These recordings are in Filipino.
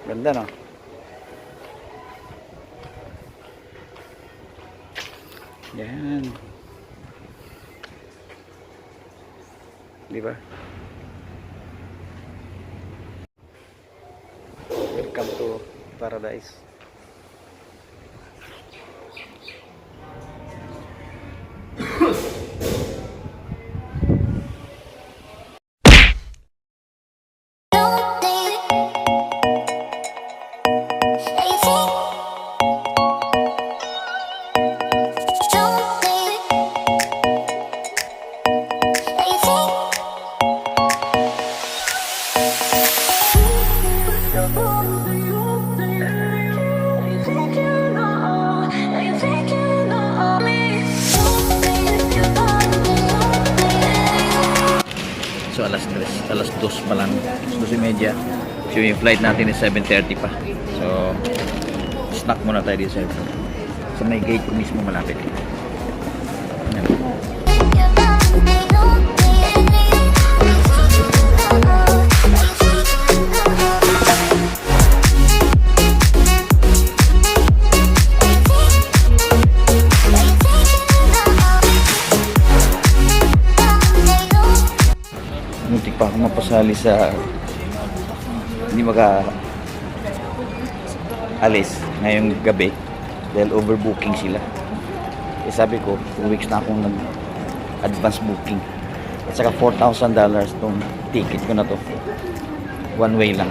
Ganda, no? Yan. Di ba? Welcome to paradise. So alas 2 pa lang, 2:30. So yung flight natin is 7:30 pa. So snack muna tayo dito sa may gate ko mismo malapit. Ayan. Muntik pa ako mapasali sa hindi alis ngayong gabi dahil overbooking sila. Eh sabi ko 2 weeks na akong nag-advance booking at saka $4,000 tong ticket ko na to, one way lang.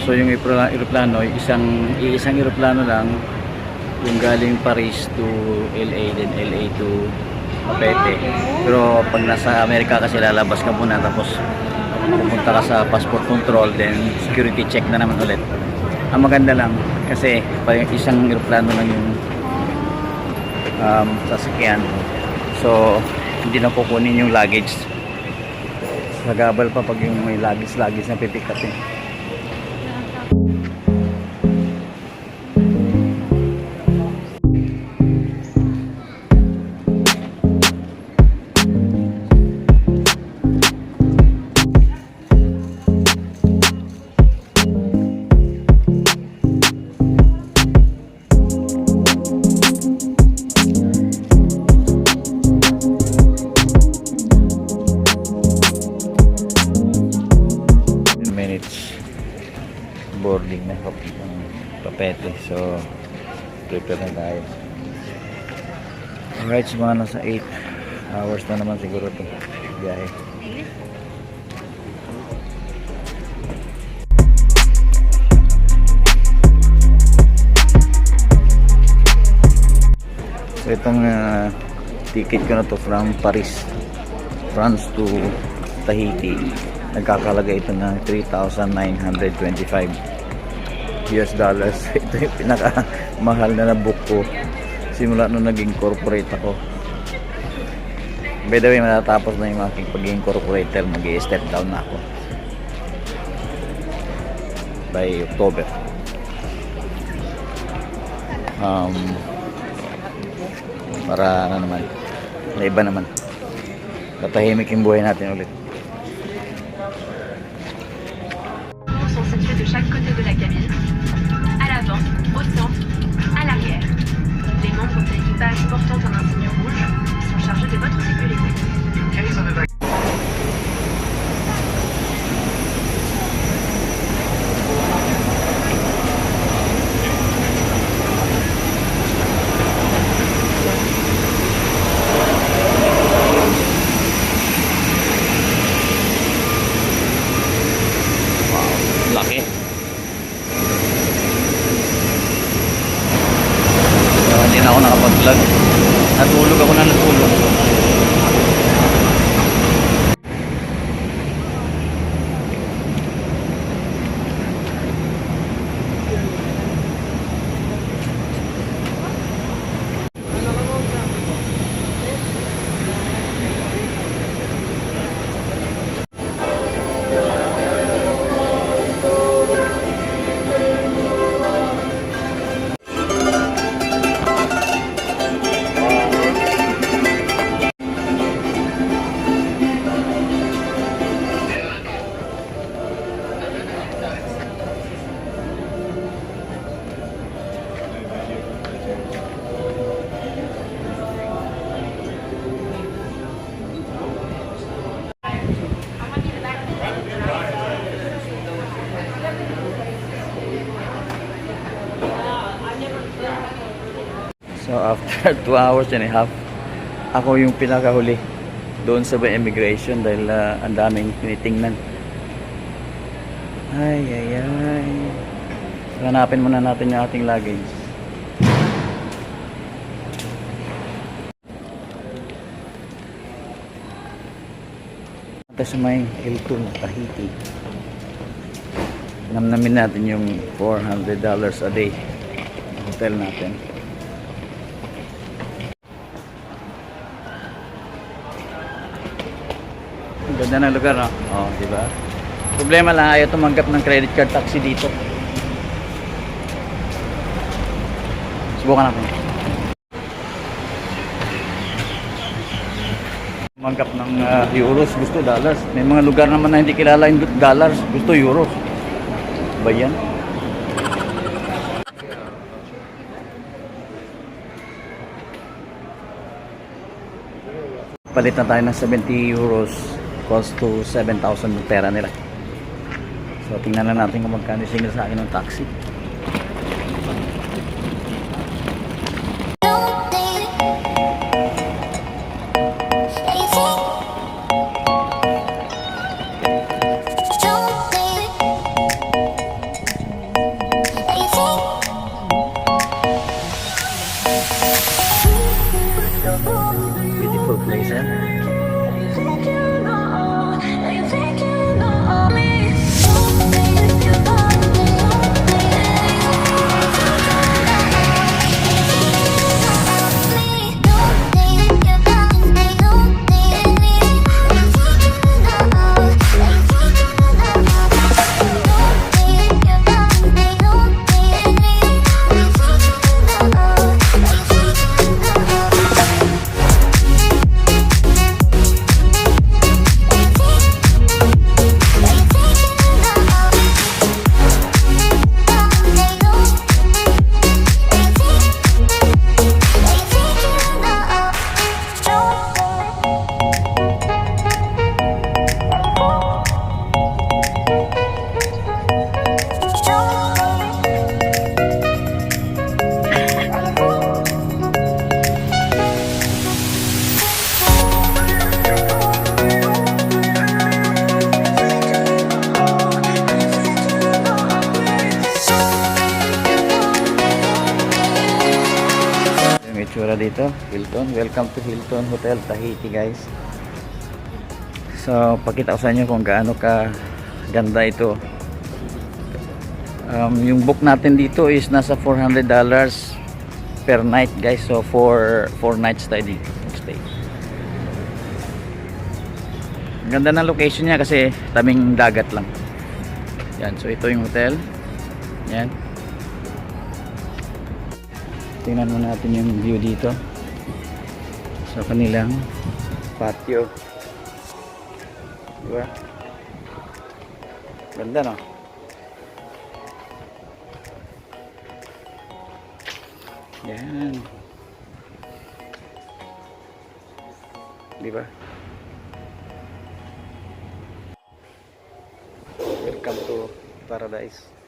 So yung eroplano, isang eroplano lang yung galing Paris to LA, then LA to Papeete. Pero pag nasa Amerika kasi lalabas ka muna tapos pupunta ka sa passport control, then security check na naman ulit. Ang maganda lang kasi isang eroplano lang yung sasakyan. So hindi na kukunin yung luggage. Sagabal pa pag yung may luggage na pipick up eh. Boarding na Papeete, so prepare na tayo. Alright, so mga nasa 8 hours na naman siguro ito biyahe. So itong ticket ko na to from Paris, France to Tahiti, nagkakalagay ito ng $3,925 US dollars. Ito yung pinakamahal na book ko simula nung naging corporate ako. By the way, matatapos na yung aking pag-incorporator. Mag-i-step down na ako by October. Para ano naman, na iba naman, patahimik yung buhay natin ulit. Sont situés de chaque côté de la cabine, à l'avant, au centre, à l'arrière. Les membres de l'équipage portant un insigne rouge sont chargés de votre sécurité. Laki. Pero hindi na ako nakapag-vlog. Natulog ako na natulog. So after 2 hours and a half, ako yung pinakahuli doon sa immigration dahil ang daming tinitingnan. Ay ay ay. Hanapin muna natin yung ating luggage. Ito sa may Hilton, Tahiti. Namnamin natin yung $400 a day hotel natin. Ganda ng lugar, no? Oh, di ba? Problema lang, ayaw tumanggap ng credit card taxi dito. Subukan natin. Tumanggap ng euros, gusto dollars. May mga lugar naman na hindi kilala yung dollars, gusto euros. Ba yan? Palit na tayo ng 70 euros. Cost to 7,000 yung pera nila. So tingnan na natin kung magkano single sa akin ng taxi. Beautiful place, eh? Itsura dito, Hilton. Welcome to Hilton Hotel Tahiti, guys. So pakita ko sa inyo kung gaano ka ganda ito. Yung book natin dito is nasa $400 per night, guys. So 4 nights tayo dito stay. Ang ganda ng location niya kasi tabing dagat lang. Yan, so ito yung hotel. Yan. Tingnan mo natin yung view dito. So kanilang patio. Diba? Ganda, no? Yan. Diba? Welcome to paradise.